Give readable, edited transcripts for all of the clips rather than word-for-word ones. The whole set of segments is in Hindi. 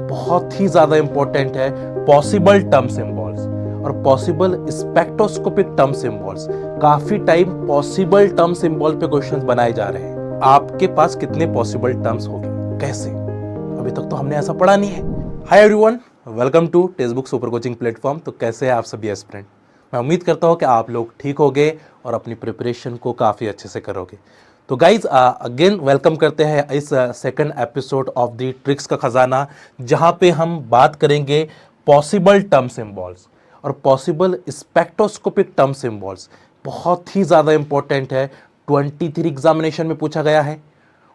बहुत ही ज़्यादा इंपॉर्टेंट है पॉसिबल टर्म सिंबल्स और पॉसिबल स्पेक्ट्रोस्कोपिक टर्म सिंबल्स। काफ़ी टाइम पॉसिबल टर्म सिंबल पे क्वेश्चंस बनाए जा रहे हैं। आपके पास कितने पॉसिबल टर्म्स होंगे, कैसे? अभी तक तो हमने ऐसा पढ़ा नहीं है। Hi everyone, welcome to text book super coaching platform. तो कैसे हैं आप सभी एस्पिरेंट? मैं उम्मीद करता हूँ कि आप लोग ठीक होंगे और अपनी प्रिपरेशन को काफ़ी अच्छे से करोगे। तो गाइज अगेन वेलकम करते हैं इस second episode of the tricks का खजाना, जहां पे हम बात करेंगे पॉसिबल टर्म सिंबल्स और पॉसिबल स्पेक्ट्रोस्कोपिक टर्म सिंबल्स। बहुत ही ज़्यादा इंपॉर्टेंट है। 23 एग्जामिनेशन में पूछा गया है,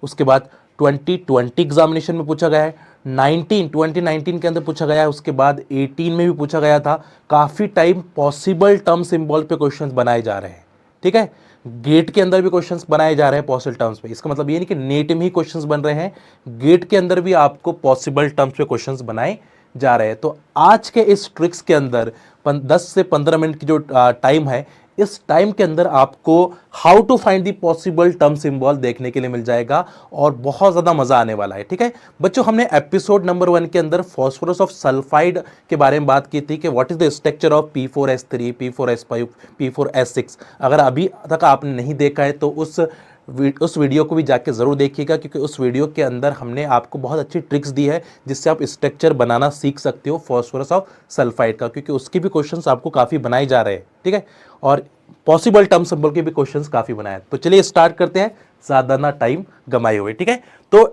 उसके बाद 2020 एग्जामिनेशन में पूछा गया है, 2019 के अंदर पूछा गया है, उसके बाद 18 में भी पूछा गया था। काफ़ी टाइम पॉसिबल टर्म सिंबल पे क्वेश्चंस बनाए जा रहे हैं। ठीक है, गेट के अंदर भी क्वेश्चंस बनाए जा रहे हैं पॉसिबल टर्म्स पे। इसका मतलब ये नहीं कि नेट में ही क्वेश्चंस बन रहे हैं, गेट के अंदर भी आपको पॉसिबल टर्म्स पे क्वेश्चंस बनाए जा रहे हैं। तो आज के इस ट्रिक्स के अंदर 10 से 15 मिनट की जो टाइम है, इस टाइम के अंदर आपको how to find the possible term symbol देखने के लिए मिल जाएगा और बहुत ज्यादा मजा आने वाला है। ठीक है बच्चों, हमने एपिसोड नंबर 1 के अंदर फास्फोरस ऑफ सल्फाइड के बारे में बात की थी कि what is the structure of P4S3, P4S5, P4S6। अगर अभी तक आपने नहीं देखा है तो उस वीडियो को भी जाके ज़रूर देखिएगा, क्योंकि उस वीडियो के अंदर हमने आपको बहुत अच्छी ट्रिक्स दी है जिससे आप स्ट्रक्चर बनाना सीख सकते हो फास्फोरस ऑफ सल्फाइड का, क्योंकि उसके भी क्वेश्चंस आपको काफ़ी बनाए जा रहे हैं। ठीक है, और पॉसिबल टर्म सिंबल के भी क्वेश्चंस काफ़ी बनाए। तो चलिए स्टार्ट करते हैं, ज़्यादा ना टाइम गमाए हुए। ठीक है, तो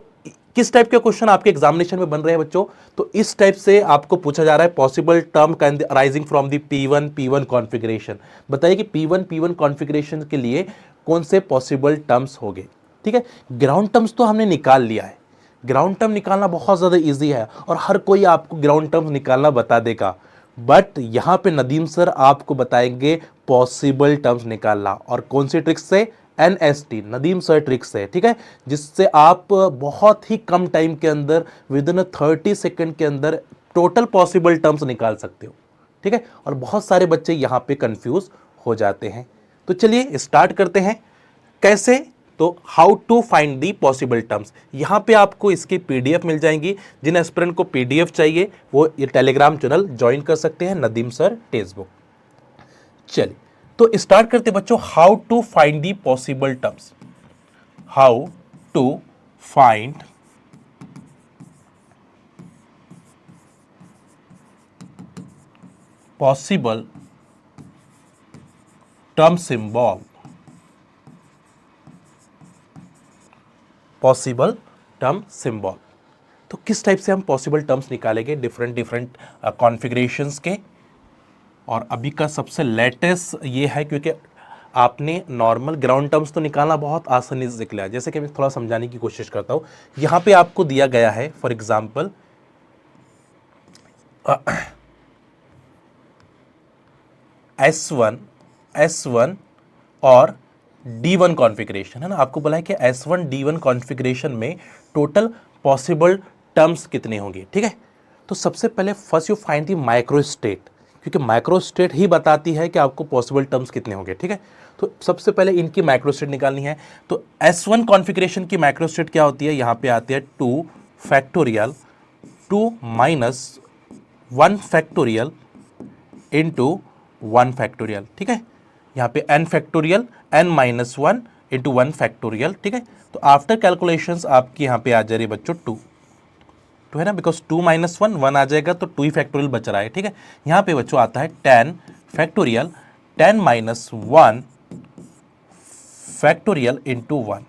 किस टाइप के क्वेश्चन आपके एग्जामिनेशन में बन रहे हैं बच्चों? तो इस टाइप से आपको पूछा जा रहा है possible term arising from the P1 configuration. बताइए कि P1 कॉन्फ़िगरेशन के लिए कौन से पॉसिबल टर्म्स हो गए। ठीक है, ग्राउंड टर्म्स तो हमने निकाल लिया है। ग्राउंड टर्म निकालना बहुत ज़्यादा ईजी है और हर कोई आपको ग्राउंड टर्म्स निकालना बता देगा, बट यहां पे नदीम सर आपको बताएंगे पॉसिबल टर्म्स निकालना। और कौन सी ट्रिक्स से? NST, नदीम सर ट्रिक्स है। ठीक है, जिससे आप बहुत ही कम टाइम के अंदर विद इन 30 सेकेंड के अंदर टोटल पॉसिबल टर्म्स निकाल सकते हो। ठीक है, और बहुत सारे बच्चे यहां पे कंफ्यूज हो जाते हैं। तो चलिए स्टार्ट करते हैं। कैसे? तो how to find the possible terms. यहां पे आपको इसकी PDF मिल जाएंगी। जिन एस्पिरेंट को PDF चाहिए वो ये टेलीग्राम चैनल ज्वाइन कर सकते हैं, नदीम सर टेक्स्ट बुक। चलिए तो स्टार्ट करते बच्चों, how to find the possible terms. How to find possible term symbol. Possible term symbol, तो किस टाइप से हम पॉसिबल टर्म्स निकालेंगे डिफरेंट कॉन्फ़िगरेशंस के। और अभी का सबसे लेटेस्ट ये है, क्योंकि आपने नॉर्मल ग्राउंड टर्म्स तो निकालना बहुत आसानी से निकला है। जैसे कि मैं थोड़ा समझाने की कोशिश करता हूँ। यहाँ पे आपको दिया गया है फॉर एग्जाम्पल S1 और D1 कॉन्फ़िगरेशन है ना। आपको बोला है कि S1 D1 कॉन्फ़िगरेशन में टोटल पॉसिबल टर्म्स कितने होंगे। ठीक है, तो सबसे पहले first you find the micro state, क्योंकि माइक्रो स्टेट ही बताती है कि आपको पॉसिबल टर्म्स कितने होंगे। ठीक है, तो सबसे पहले इनकी माइक्रो स्टेट निकालनी है। तो S1 कॉन्फ़िगरेशन की माइक्रो स्टेट क्या होती है? यहाँ पे आती है 2 factorial 2 minus 1 factorial into 1 factorial. ठीक है, यहाँ पे n factorial n minus 1 into 1 factorial. ठीक है, तो आफ्टर कैलकुलेशंस आपकी यहाँ पे आ जा रही है बच्चों 2 है ना, बिकॉज 2 माइनस 1 आ जाएगा तो 2 ही फैक्टोरियल बच रहा है। ठीक है, यहाँ पे बच्चों आता है 10 factorial 10 minus 1 factorial into 1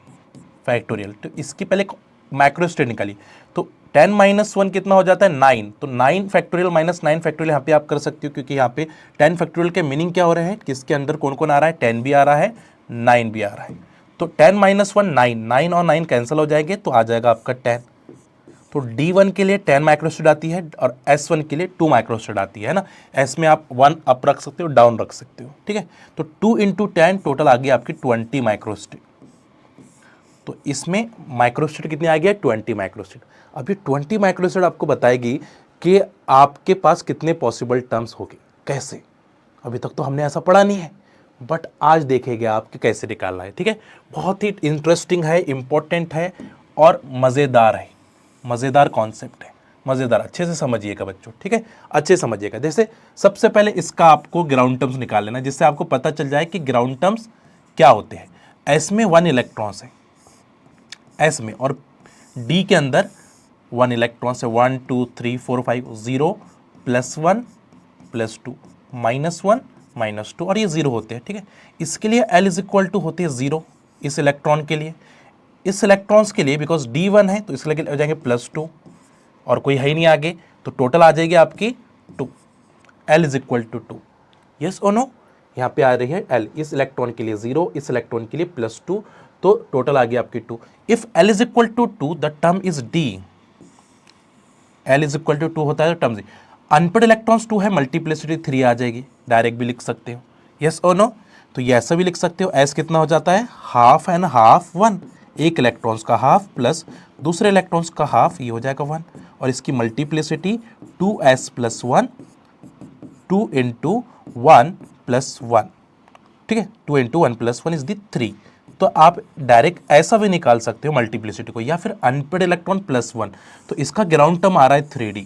factorial. तो इसकी पहले माइक्रो स्टेट निकाली, तो 10 माइनस 1 कितना हो जाता है? 9। तो 9 फैक्टोरियल माइनस 9 फैक्टोरियल यहाँ पे आप कर सकते हो, क्योंकि यहाँ पे 10 फैक्टोरियल के मीनिंग क्या हो रहे हैं, किसके अंदर कौन कौन आ रहा है? 10 भी आ रहा है, 9 भी आ रहा है। तो 10 माइनस 1 9 और 9 कैंसिल हो जाएंगे तो आ जाएगा आपका 10। तो D1 के लिए 10 माइक्रोस्टेट आती है और S1 के लिए 2 माइक्रोस्टेट आती है ना। S में आप 1 अप रख सकते हो, डाउन रख सकते हो। ठीक है, तो 2 इंटू 10 टोटल आ गई आपकी 20 माइक्रोस्टेट। तो इसमें माइक्रोस्टेट कितनी आ गया? 20 माइक्रोस्टेट। अभी 20 माइक्रोस्टेट आपको बताएगी कि आपके पास कितने पॉसिबल टर्म्स होंगे। कैसे? अभी तक तो हमने ऐसा पढ़ा नहीं है, बट आज देखेंगे आपके कैसे निकालना है। ठीक है, बहुत ही इंटरेस्टिंग है, इंपॉर्टेंट है और मज़ेदार है। मज़ेदार कॉन्सेप्ट है, मज़ेदार, अच्छे से समझिएगा बच्चों, ठीक है, अच्छे से समझिएगा। जैसे सबसे पहले इसका आपको ग्राउंड टर्म्स निकाल लेना, जिससे आपको पता चल जाए कि ग्राउंड टर्म्स क्या होते हैं। एस में 1 इलेक्ट्रॉन्स है, एस में, और डी के अंदर 1 इलेक्ट्रॉन्स है, 1 2 3 4 5, 0 +1 +2 -1 -2, और ये 0 होते हैं, ठीक है। इसके लिए L इज इक्वल टू होती है 0 इस इलेक्ट्रॉन के लिए, इस इलेक्ट्रॉन्स के लिए बिकॉज D1 है तो इसके लिए हो जाएंगे +2, और कोई है ही नहीं आगे, तो टोटल आ जाएगी आपकी 2, L is equal to 2, yes और नो। यहाँ पे आ रही है L, इस इलेक्ट्रॉन के लिए 0, इस इलेक्ट्रॉन के लिए +2, तो टोटल आ गई आपकी 2। If L is equal to 2 the term is D, L is equal to 2 होता है तो टर्म D। अनपेड इलेक्ट्रॉन्स 2 है, मल्टीप्लिसिटी 3 आ जाएगी, डायरेक्ट भी लिख सकते हो, यस और नो। तो ये ऐसा भी लिख सकते हो, S कितना हो जाता है, हाफ एंड हाफ 1, एक इलेक्ट्रॉन्स का हाफ प्लस दूसरे इलेक्ट्रॉन्स का हाफ, ये हो जाएगा 1, और इसकी मल्टीप्लिसिटी 2s + 1, 2 × 1 + 1, ठीक है, 2 × 1 + 1 इज दी 3। तो आप डायरेक्ट ऐसा भी निकाल सकते हो मल्टीप्लिसिटी को, या फिर अनपेड इलेक्ट्रॉन +1, तो इसका ग्राउंड टर्म आ रहा है 3D,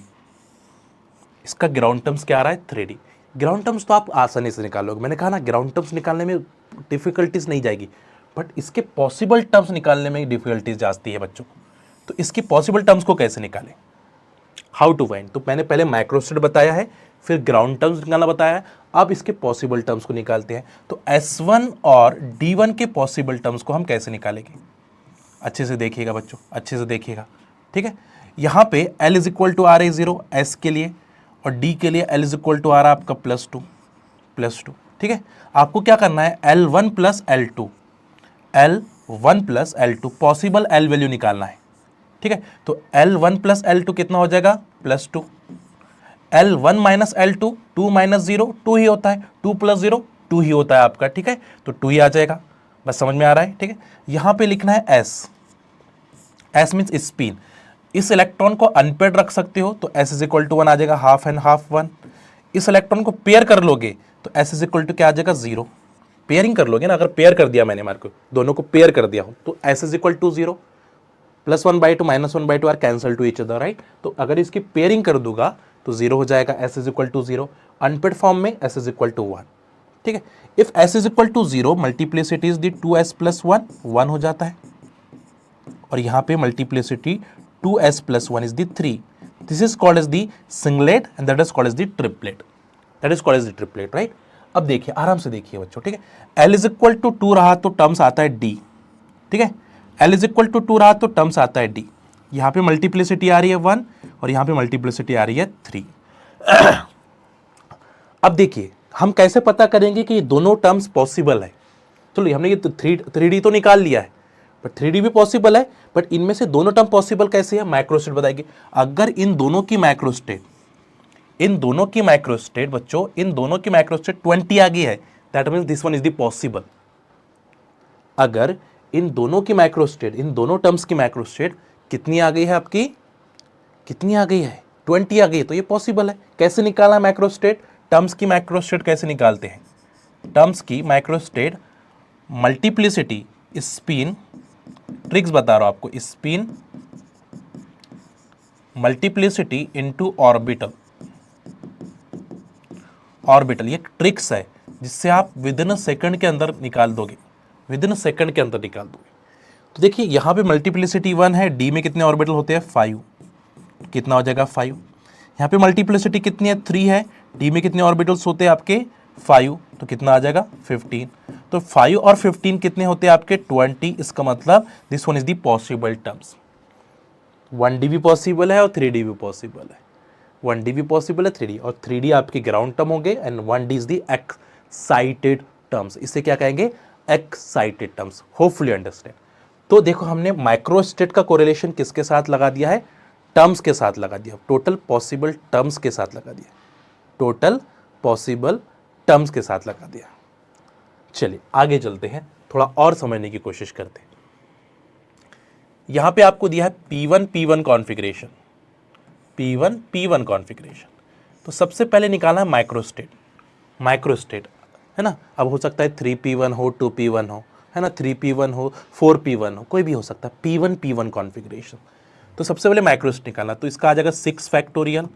इसका ग्राउंड टर्म्स क्या आ रहा है 3D। ग्राउंड टर्म्स तो आप आसानी से निकालोगे, मैंने कहा ना ग्राउंड टर्म्स निकालने में डिफिकल्टीज नहीं जाएगी, बट इसके पॉसिबल टर्म्स निकालने में डिफिकल्टीज जाती है बच्चों। तो इसकी पॉसिबल टर्म्स को कैसे निकालें, हाउ टू फाइंड, तो मैंने पहले माइक्रोस्टेट बताया है, फिर ग्राउंड टर्म्स निकालना बताया है, अब इसके पॉसिबल टर्म्स को निकालते हैं। तो S1 और D1 के पॉसिबल टर्म्स को हम कैसे निकालेंगे, अच्छे से देखिएगा बच्चों, अच्छे से देखिएगा, ठीक है। यहाँ पे L इज इक्वल टू आ रही 0 S के लिए, और D के लिए L इज इक्वल टू आ रहा है आपका +2, ठीक है। आपको क्या करना है, L1 + L2, L1 + L2 possible L value निकालना है, ठीक है। तो L1 + L2 कितना हो जाएगा, +2, L1 - L2, 2 - 0 2 ही होता है, 2 + 0 2 ही होता है आपका, ठीक है, तो 2 ही आ जाएगा, बस समझ में आ रहा है, ठीक है। यहाँ पे लिखना है S मीन्स स्पिन, इस इलेक्ट्रॉन को अनपेड रख सकते हो तो S इज इक्वल टू 1 आ जाएगा, हाफ एंड हाफ 1। इस इलेक्ट्रॉन को पेयर कर लोगे तो S इज इक्वल टू क्या आ जाएगा, 0। पेयरिंग कर लोगे ना, अगर पेयर कर दिया मैंने, मार को दोनों को पेयर कर दिया हो तो S is equal to 0, +1/2 -1/2 are cancel to each other, right. तो अगर इसकी पेयरिंग कर दूंगा तो 0 हो जाएगा, S is equal to 0। Unpaired form में S इज इक्वल टू 1, ठीक है। If S is equal to 0 multiplicity is the 2s + 1, 1 हो जाता है, और यहाँ पे multiplicity 2s + 1 is the 3. This is called as the singlet and that is called as the triplet. That is called as the triplet, right? अब देखिए, आराम से देखिए बच्चों, ठीक है। L इज इक्वल टू 2 रहा तो टर्म्स आता है D, ठीक है। L इज इक्वल टू 2 रहा तो टर्म्स आता है D। यहाँ पे मल्टीप्लिसिटी आ रही है 1 और यहाँ पे मल्टीप्लिसिटी आ रही है 3। अब देखिए हम कैसे पता करेंगे कि ये दोनों टर्म्स पॉसिबल है। चलो हमने ये तो 3D तो निकाल लिया है, बट 3D भी पॉसिबल है, बट इनमें से दोनों टर्म पॉसिबल कैसे है, माइक्रोस्टेट बताएगी। अगर इन दोनों की माइक्रोस्टेट बच्चों, इन दोनों की माइक्रोस्टेट 20 आ गई है, that means this one is the possible. अगर इन दोनों की माइक्रोस्टेट, इन दोनों टर्म्स की माइक्रोस्टेट कितनी आ गई है आपकी, कितनी आ गई है, 20 आ गई है, तो ये पॉसिबल है। कैसे निकालना माइक्रोस्टेट, टर्म्स की माइक्रोस्टेट कैसे निकालते हैं, टर्म्स की माइक्रोस्टेट मल्टीप्लिसिटी स्पिन, ट्रिक्स बता रहा हूं आपको, स्पिन मल्टीप्लिसिटी इनटू ऑर्बिटल, ये ट्रिक्स है जिससे आप विद इन सेकंड के अंदर निकाल दोगे, तो देखिए यहाँ पे मल्टीप्लिसिटी 1 है, डी में कितने ऑर्बिटल होते हैं 5, कितना हो जाएगा 5। यहाँ पे मल्टीप्लिसिटी कितनी है 3 है, डी में कितने ऑर्बिटल्स होते हैं आपके 5, तो कितना आ जाएगा 15। तो 5 और 15 कितने होते हैं आपके 20। इसका मतलब this one is the possible terms. 1D भी पॉसिबल है और 3D भी पॉसिबल है, 1D भी पॉसिबल है 3D, और 3D आपके ग्राउंड टर्म होंगे and 1D is the excited terms. इसे क्या कहेंगे, एक्साइटेड टर्म्स। Hopefully understand. तो देखो हमने माइक्रोस्टेट का कोरिलेशन किसके साथ लगा दिया है, टर्म्स के साथ लगा दिया, टोटल पॉसिबल टर्म्स के साथ लगा दिया, टोटल पॉसिबल टर्म्स के साथ लगा दिया। चलिए आगे चलते हैं, थोड़ा और समझने की कोशिश करते हैं। यहां पे आपको दिया है P1 कॉन्फ़िगरेशन, P1 कॉन्फ़िगरेशन। तो सबसे पहले निकालना है माइक्रोस्टेट, है ना। अब हो सकता है 3P1 हो, 2P1 हो, है ना, 3P1 हो, 4P1 हो, कोई भी हो सकता है। P1 configuration. तो सबसे पहले माइक्रोस्टेट निकालना, तो इसका आ जाएगा 6 factorial,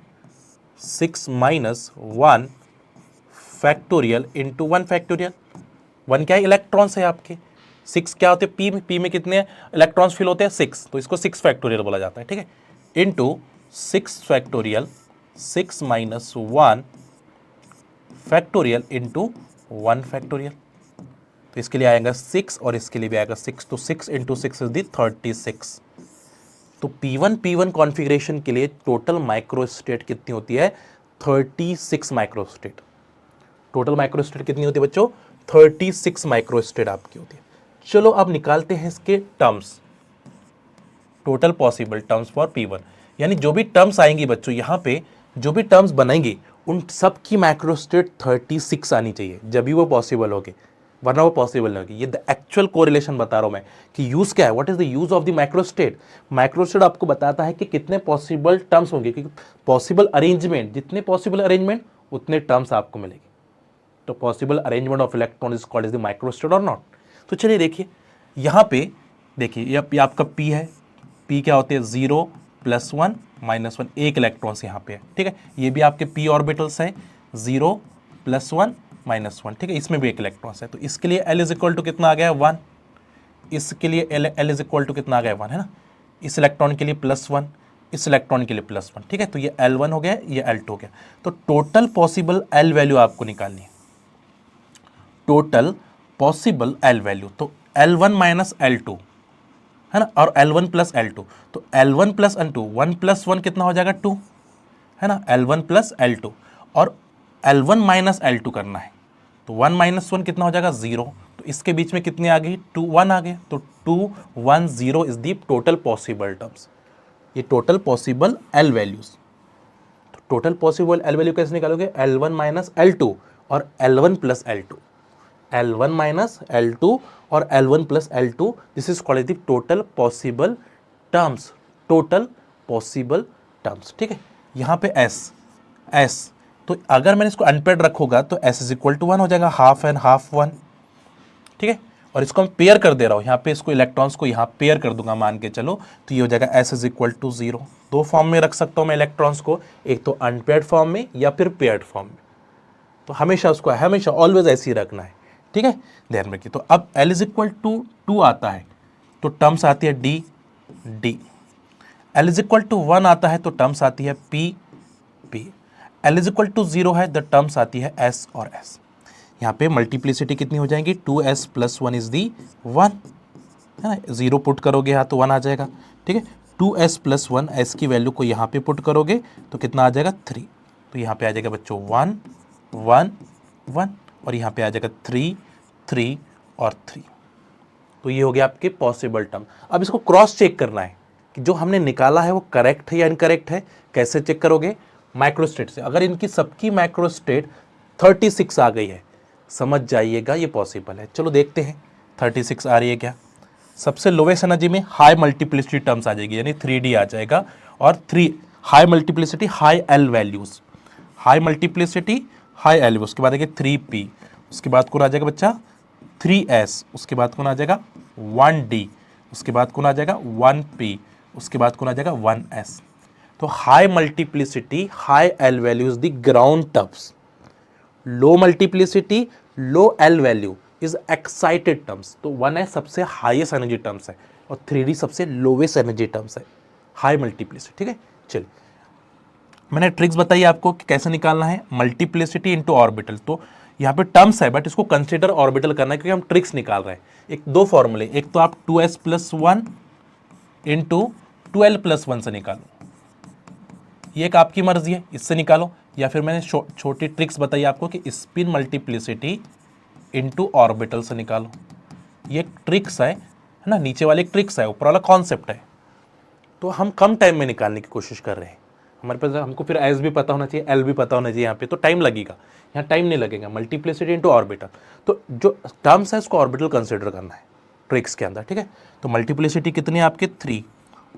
6 minus 1 factorial into 1 factorial. 1 क्या है, इलेक्ट्रॉन्स है आपके। 6 क्या होते हैं, पी में कितने इलेक्ट्रॉन्स फिल होते हैं, 6, तो इसको 6 फैक्टोरियल बोला जाता है, ठीक है। Into 6 factorial, 6 minus 1 factorial into 1 factorial. तो इसके लिए आएगा 6 और इसके लिए भी आएगा 6, तो 6 इंटू 6 इज दी 36। तो P1 कॉन्फ़िगरेशन के लिए टोटल माइक्रोस्टेट कितनी होती है, 36 माइक्रोस्टेट। टोटल माइक्रोस्टेट कितनी होती है बच्चों, 36 माइक्रोस्टेट आपकी होती है। चलो अब निकालते हैं इसके terms, total possible terms for P1, यानी जो भी टर्म्स आएंगी बच्चों यहाँ पे, जो भी टर्म्स बनाएंगे उन सब की माइक्रोस्टेट 36 आनी चाहिए, जब भी वो पॉसिबल होगी, वरना वो पॉसिबल नहीं होगी। ये द एक्चुअल कोरिलेशन बता रहा हूं मैं कि यूज क्या है, what is the use of the microstate. Microstate आपको बताता है कि कितने पॉसिबल टर्म्स होंगे, क्योंकि पॉसिबल अरेंजमेंट, जितने पॉसिबल अरेंजमेंट उतने टर्म्स आपको मिलेंगे। तो possible arrangement of electron is called is the microstate और नॉट। तो चलिए देखिए यहाँ पे, देखिए ये आपका P है, P क्या होते हैं 0 + 1 - 1, एक इलेक्ट्रॉन्स यहाँ पे है, ठीक है। ये भी आपके P ऑर्बिटल्स है, 0 + 1 - 1, ठीक है। इसमें भी एक इलेक्ट्रॉन्स है, तो इसके लिए L = कितना आ गया 1, इसके लिए L = कितना आ गया 1, है ना। इस इलेक्ट्रॉन के लिए +1, इस इलेक्ट्रॉन के लिए +1, ठीक है। तो ये L1 हो गया, ये L2 हो गया। तो टोटल पॉसिबल L वैल्यू आपको निकालनी है, टोटल पॉसिबल L वैल्यू। तो L1 - L2 है ना, और L1 + L2, तो L1 + L2, 1 + 1 कितना हो जाएगा 2, है ना, L1 + L2, और L1 - L2 करना है, तो 1 - 1 कितना हो जाएगा 0, तो इसके बीच में कितनी आ गई 2 1 आ गए, तो 2 1 0 is the total possible terms. ये टोटल पॉसिबल L वैल्यूज। तो टोटल पॉसिबल L वैल्यू कैसे निकालोगे, L1 - L2 और L1 + L2, L1 - L2 और L1 + L2, this is called the total possible terms, total possible terms, ठीक है। यहाँ पे S, तो अगर मैंने इसको अनपेड रखूंगा तो S = 1 हो जाएगा, हाफ एंड हाफ 1, ठीक है। और इसको हम पेयर कर दे रहा हूँ, यहाँ पे इसको इलेक्ट्रॉन्स को यहाँ पेयर कर दूंगा मान के चलो, तो ये हो जाएगा S = 0। दो फॉर्म में रख सकता हूँ मैं इलेक्ट्रॉन्स को, एक तो अनपेयर्ड फॉर्म में या फिर पेयर्ड फॉर्म में, तो हमेशा उसको हमेशा ऑलवेज ऐसे ही रखना है, ठीक है, ध्यान रखिए। तो अब L = 2 आता है तो टर्म्स आती है D, L = 1 आता है तो टर्म्स आती है P, L = 0 है, द टर्म्स आती है S और S। यहाँ पे मल्टीप्लिसिटी कितनी हो जाएंगी, 2S + 1 इज दी 1, है ना, 0 पुट करोगे यहाँ तो 1 आ जाएगा, ठीक है। 2S + 1, S की वैल्यू को यहाँ पे पुट करोगे तो कितना आ जाएगा 3, तो यहाँ पे आ जाएगा बच्चों 1 1 1, और यहाँ पे आ जाएगा 3 3 और 3। तो ये हो गया आपके पॉसिबल टर्म। अब इसको क्रॉस चेक करना है कि जो हमने निकाला है वो करेक्ट है या इनकरेक्ट है। कैसे चेक करोगे, माइक्रोस्टेट से। अगर इनकी सबकी माइक्रोस्टेट 36 आ गई है, समझ जाइएगा ये पॉसिबल है। चलो देखते हैं 36 आ रही है क्या। सबसे लोवेस्ट एनर्जी में हाई मल्टीप्लिसिटी टर्म्स आ जाएगी, यानी 3D आ जाएगा, और 3 high multiplicity high L values, high multiplicity high L, उसके बाद आएगा 3P, उसके बाद कौन आ जाएगा बच्चा 3S, उसके बाद कौन आ जाएगा 1D, उसके बाद कौन आ जाएगा 1P, उसके बाद कौन आ जाएगा 1S। तो high multiplicity high L values the ground terms, low multiplicity low L value is excited terms. तो 1S सबसे हाईएस्ट एनर्जी टर्म्स है और 3D सबसे लोवेस्ट एनर्जी टर्म्स है, हाई मल्टीप्लिसिटी, ठीक है। चलिए मैंने ट्रिक्स बताई आपको कि कैसे निकालना है, मल्टीप्लिसिटी इनटू ऑर्बिटल। तो यहाँ पे टर्म्स है बट इसको कंसीडर ऑर्बिटल करना है क्योंकि हम ट्रिक्स निकाल रहे हैं। एक दो फॉर्मूले, एक तो आप 2S + 1 इंटू 2L + 1 से निकालो, ये एक आपकी मर्जी है, इससे निकालो, या फिर मैंने छोटी ट्रिक्स बताई आपको कि स्पिन मल्टीप्लिसिटी इनटू ऑर्बिटल से निकालो। ये एक ट्रिक्स है ना, नीचे वाले एक ट्रिक्स है, ऊपर वाला कॉन्सेप्ट है। तो हम कम टाइम में निकालने की कोशिश कर रहे हैं। हमारे पास हमको फिर S भी पता होना चाहिए, L भी पता होना चाहिए यहाँ पे, तो टाइम लगेगा। यहाँ टाइम नहीं लगेगा, मल्टीप्लिसिटी इनटू ऑर्बिटल। तो जो टर्म्स है उसको ऑर्बिटल कंसिडर करना है ट्रिक्स के अंदर, ठीक है। तो मल्टीप्लिसिटी कितनी है आपके 3,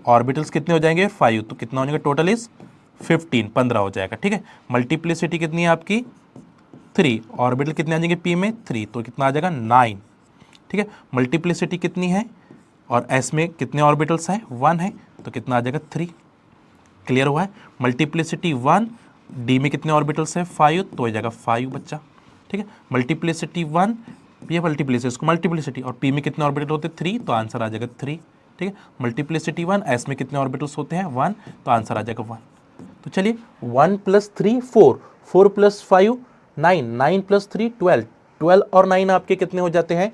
ऑर्बिटल्स कितने हो जाएंगे 5, तो कितना हो जाएगा टोटल इज 15 हो जाएगा, ठीक है। मल्टीप्लिसिटी कितनी है आपकी 3, ऑर्बिटल कितने आ जाएंगे P में 3, तो कितना आ जाएगा 9, ठीक है। मल्टीप्लिसिटी कितनी है और S में कितने ऑर्बिटल्स हैं 1 है, तो कितना आ जाएगा 3। क्लियर हुआ है। मल्टीप्लिसिटी 1, डी में कितने ऑर्बिटल्स है 5, तो हो जाएगा 5 बच्चा। ठीक है, मल्टीप्लिसिटी 1, ये मल्टीप्लिसिटी, इसको मल्टीप्लिसिटी, और पी में कितने ऑर्बिटल होते हैं 3, तो आंसर आ जाएगा 3। ठीक है, मल्टीप्लिसिटी 1, एस में कितने ऑर्बिटल्स होते हैं 1, तो आंसर आ जाएगा 1। तो चलिए 1 + 3 4, 4 + 5 9, 9 + 3 12, 12 और 9 आपके कितने हो जाते हैं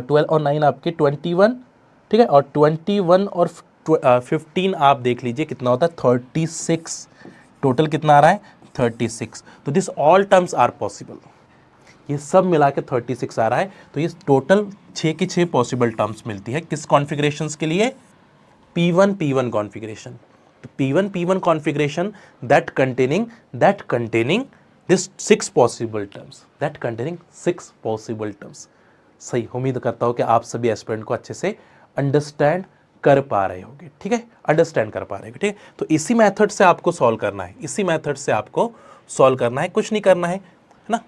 12 और 9 आपके 21। ठीक है, और 21 और 15 आप देख लीजिए कितना होता है 36। टोटल कितना आ रहा है 36। तो this all terms are possible, ये सब मिला के 36 आ रहा है। तो ये टोटल 6 की 6 पॉसिबल टर्म्स मिलती है किस कॉन्फ़िगरेशंस के लिए, P1 P1 कॉन्फ़िगरेशन। तो P1 P1 configuration that containing this 6 possible terms, that containing 6 possible terms. सही, उम्मीद करता हूं कि आप सभी एस्पिरेंट को अच्छे से अंडरस्टैंड कर पा रहे होंगे। ठीक है, अंडरस्टैंड कर पा रहे होंगे। ठीक है, तो इसी मेथड से आपको सॉल्व करना है, इसी मेथड से आपको सॉल्व करना है, कुछ नहीं करना है ना।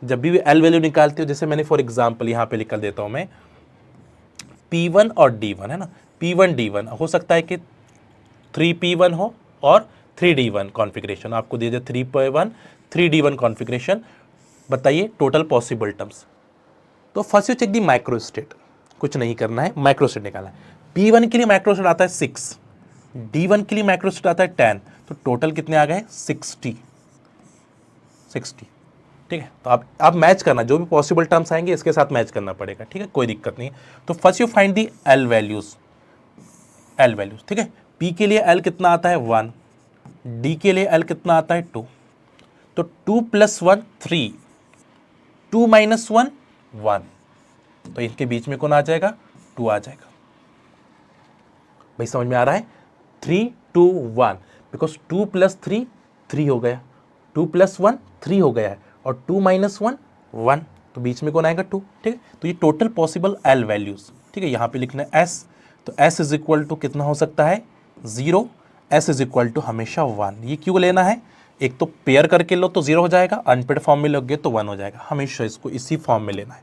जब भी एल वैल्यू निकालते हो, जैसे मैंने फॉर एग्जांपल यहाँ पे लिख कर देता हूँ मैं P1 और D1 है ना, P1 D1 हो सकता है कि 3P1 हो और 3D1 कॉन्फ़िगरेशन आपको दे दे 3P1 3D1 कॉन्फ़िगरेशन। बताइए टोटल पॉसिबल टर्म्स। तो first you check the microstate, कुछ नहीं करना है, माइक्रोस्टेट निकालना है। P1 के लिए माइक्रोस्टेट आता है 6, D1 के लिए माइक्रोस्टेट आता है 10, तो टोटल कितने आ गए 60। ठीक है, तो आप मैच करना, जो भी पॉसिबल टर्म्स आएंगे इसके साथ मैच करना पड़ेगा। ठीक है, कोई दिक्कत नहीं है। तो first you find the L values, ठीक है। P के लिए एल कितना आता है 1, D के लिए एल कितना आता है 2, तो 2 + 1 3, 2 - 1 1, तो इनके बीच में कौन आ जाएगा 2 आ जाएगा। भाई समझ में आ रहा है 3 2 1, बिकॉज 2 + 3 3 हो गया, 2 + 1 3 हो गया है, और 2 - 1 1, तो बीच में कौन आएगा 2। ठीक है, तो ये टोटल पॉसिबल एल वैल्यूज। ठीक है, यहाँ पे लिखना है एस, तो एस इज इक्वल टू कितना हो सकता है 0, एस इज इक्वल टू हमेशा 1। ये क्यों लेना है, एक तो पेयर करके लो तो 0 हो जाएगा, अनपेड फॉर्म में लोगे तो 1 हो जाएगा, हमेशा इसको इसी फॉर्म में लेना है।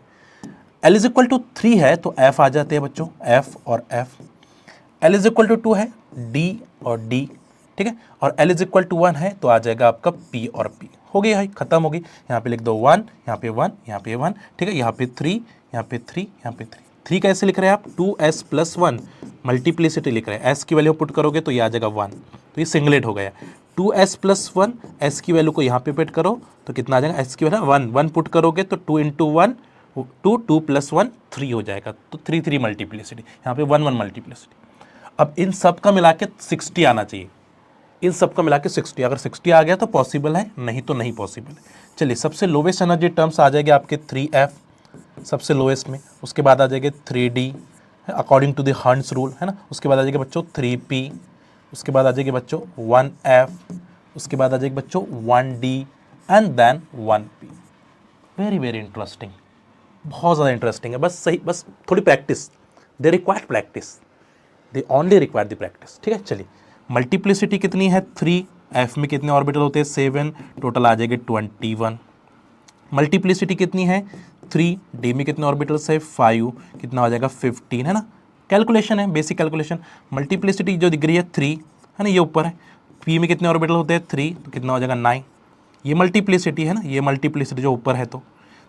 एल इज इक्वल टू 3 है तो एफ आ जाते हैं बच्चों, एफ और F. L is equal to 2 है, डी और डी। ठीक है, और एल इज इक्वल टू 1 है तो आ जाएगा आपका पी और पी। हो गई है, खत्म हो गई। यहाँ पे लिख दो 1, यहाँ पे 1, यहाँ पे 1। ठीक है, यहाँ पे 3, यहाँ पे 3, यहाँ पे 3। 3 कैसे लिख रहे हैं आप 2s + 1, मल्टीप्लिसिटी लिख रहे हैं, s की वैल्यू पुट करोगे तो ये आ जाएगा 1, तो ये सिंगलेट हो गया। 2s + 1, s की वैल्यू को यहाँ पे पुट करो तो कितना आ जाएगा, s की वैल्यू 1, 1 पुट करोगे तो 2 × 1 2, 2 + 1 3 हो जाएगा, तो 3 3 मल्टीप्लिसिटी, यहाँ पे 1 1 मल्टीप्लिसिटी। अब इन सब का मिला के 60 आना चाहिए, इन सब का मिला के 60, अगर 60 आ गया तो पॉसिबल है, नहीं तो नहीं पॉसिबल है। चलिए सबसे लोवेस्ट एनर्जी टर्म्स आ जाएगी आपके 3f सबसे लोएस्ट में, उसके बाद आ जाएगा 3d according to the Hund's rule, है ना। उसके बाद आ जाएगा बच्चों 3p, उसके बाद आ जाएगी बच्चों 1f, उसके बाद आ जाएगी बच्चों 1d and then 1p। Very very interesting, बहुत ज़्यादा इंटरेस्टिंग है। बस सही, बस थोड़ी practice, they required practice, they only require the practice. ठीक है, चलिए मल्टीप्लिसिटी कितनी है 3, एफ में कितने ऑर्बिटल होते हैं 7, टोटल आ जाएगा 21। मल्टीप्लिसिटी कितनी है 3, डी में कितने ऑर्बिटल्स है 5, कितना हो जाएगा 15, है ना। कैलकुलेशन है, बेसिक कैलकुलेशन। मल्टीप्लिसिटी जो दिख रही है 3, है ना, ये ऊपर है। पी में कितने ऑर्बिटल होते हैं 3, तो कितना हो जाएगा 9। ये मल्टीप्लिसिटी है ना, ये मल्टीप्लिसिटी जो ऊपर है, तो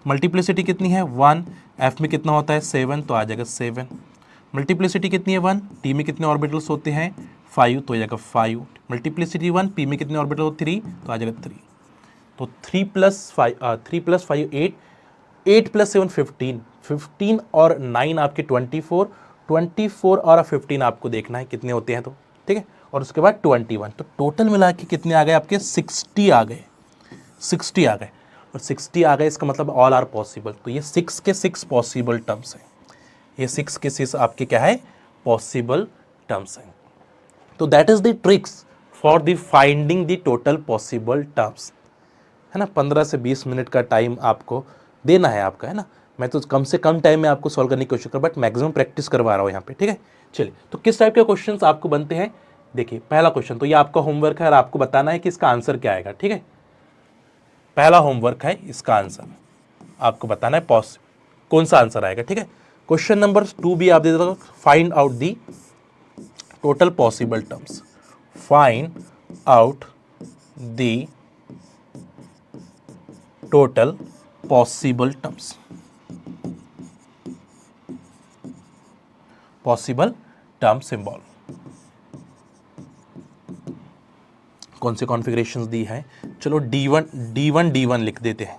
मल्टीप्लिसिटी कितनी है 1, एफ में कितना होता है 7, तो आ जाएगा 7। मल्टीप्लिसिटी कितनी है 1, टी में कितने ऑर्बिटल्स होते हैं 5, तो आ जाएगा 5। मल्टीप्लिसिटी 1, पी में कितने ऑर्बिटल होते हैं 3, तो आ जाएगा 3। तो 3 + 5 8, 8 + 7 15, 15 और 9 आपके 24, 24 और 15 आपको देखना है कितने होते हैं, तो ठीक है। और उसके बाद 21, तो टोटल मिला के कितने आ गए आपके 60 आ गए, 60 आ गए। और 60 आ गए इसका मतलब ऑल आर पॉसिबल। तो ये 6 के 6 पॉसिबल टर्म्स हैं, ये 6 के 6 आपके क्या है पॉसिबल टर्म्स हैं। तो that is the tricks for the finding the total possible terms, है ना। 15 से 20 मिनट का टाइम आपको देना है आपका, है ना। मैं तो कम से कम टाइम में आपको सॉल्व करने की कोशिश कर, बट मैक्सिमम प्रैक्टिस करवा रहा हूँ यहाँ पे। ठीक है, चलिए तो किस टाइप के क्वेश्चंस आपको बनते हैं, देखिए पहला क्वेश्चन तो ये आपका होमवर्क है और आपको बताना है कि इसका आंसर क्या आएगा। ठीक है, पहला होमवर्क है, इसका आंसर आपको बताना है कौन सा आंसर आएगा। ठीक है, क्वेश्चन नंबर 2 भी आप दे दो, find out the total possible terms, find out the total possible terms, possible term symbol. कौन से कॉन्फ़िगरेशंस दी है, चलो D1 लिख देते हैं।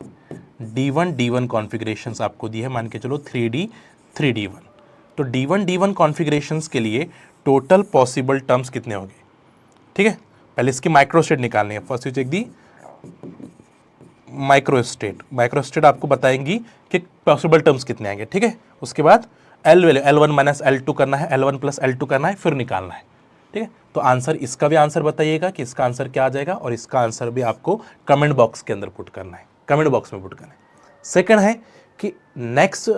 D1 कॉन्फ़िगरेशंस आपको दी है, मान के चलो 3D1। तो D1 कॉन्फ़िगरेशंस के लिए टोटल पॉसिबल टर्म्स कितने होंगे, ठीक है। पहले इसकी माइक्रोस्टेट निकालनी है। फर्स्ट चेक दी माइक्रोस्टेट आपको बताएंगी कि पॉसिबल टर्म्स कितने आएंगे, ठीक है। उसके बाद L1 माइनस L2 करना है, L1 प्लस L2 करना है, फिर निकालना है, ठीक है। तो आंसर, इसका भी आंसर बताइएगा कि इसका आंसर क्या आ जाएगा, और इसका आंसर भी आपको कमेंट बॉक्स के अंदर पुट करना है, कमेंट बॉक्स में पुट करना है। सेकंड है कि नेक्स्ट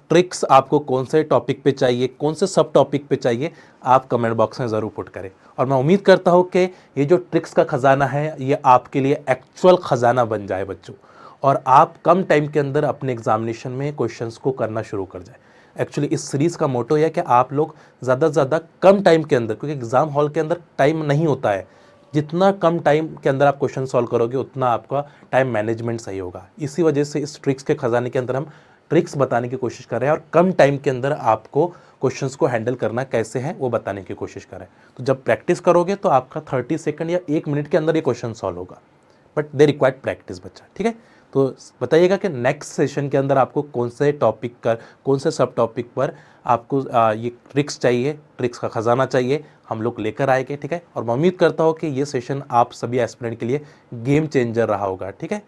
ट्रिक्स आपको कौन से टॉपिक पे चाहिए, कौन से सब टॉपिक पे चाहिए, आप कमेंट बॉक्स में ज़रूर पुट करें। और मैं उम्मीद करता हूँ कि ये जो ट्रिक्स का ख़जाना है ये आपके लिए एक्चुअल ख़जाना बन जाए बच्चों, और आप कम टाइम के अंदर अपने एग्जामिनेशन में क्वेश्चंस को करना शुरू कर जाए। एक्चुअली इस सीरीज़ का मोटो यह है कि आप लोग ज़्यादा से ज़्यादा कम टाइम के अंदर, क्योंकि एग्ज़ाम हॉल के अंदर टाइम नहीं होता है, जितना कम टाइम के अंदर आप क्वेश्चन सॉल्व करोगे उतना आपका टाइम मैनेजमेंट सही होगा। इसी वजह से इस ट्रिक्स के खजाने के अंदर हम ट्रिक्स बताने की कोशिश कर रहे हैं, और कम टाइम के अंदर आपको क्वेश्चंस को हैंडल करना कैसे है वो बताने की कोशिश कर रहे हैं। तो जब प्रैक्टिस करोगे तो आपका 30 सेकंड या 1 मिनट के अंदर ये क्वेश्चन सॉल्व होगा, बट दे रिक्वायर्ड प्रैक्टिस बच्चा, ठीक है। तो बताइएगा कि नेक्स्ट सेशन के अंदर आपको कौन से टॉपिक का, कौन से सब टॉपिक पर आपको ये ट्रिक्स चाहिए, ट्रिक्स का ख़जाना चाहिए, हम लोग लेकर आएंगे, ठीक है। और मैं उम्मीद करता हूँ कि ये सेशन आप सभी एस्पिरेंट के लिए गेम चेंजर रहा होगा, ठीक है।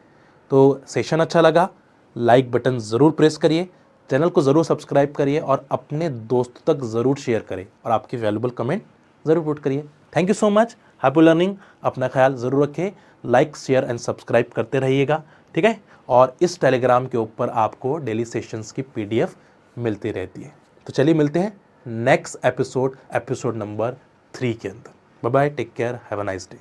तो सेशन अच्छा लगा, लाइक बटन ज़रूर प्रेस करिए, चैनल को ज़रूर सब्सक्राइब करिए, और अपने दोस्तों तक ज़रूर शेयर करें, और आपकी वैल्यूबल कमेंट ज़रूर पुट करिए। Thank you so much, happy learning. अपना ख्याल ज़रूर रखें, लाइक शेयर एंड सब्सक्राइब करते रहिएगा, ठीक है। और इस टेलीग्राम के ऊपर आपको डेली सेशंस की PDF मिलती रहती है। तो चलिए मिलते हैं नेक्स्ट एपिसोड नंबर 3 के अंदर। Bye bye, take care, have a nice day.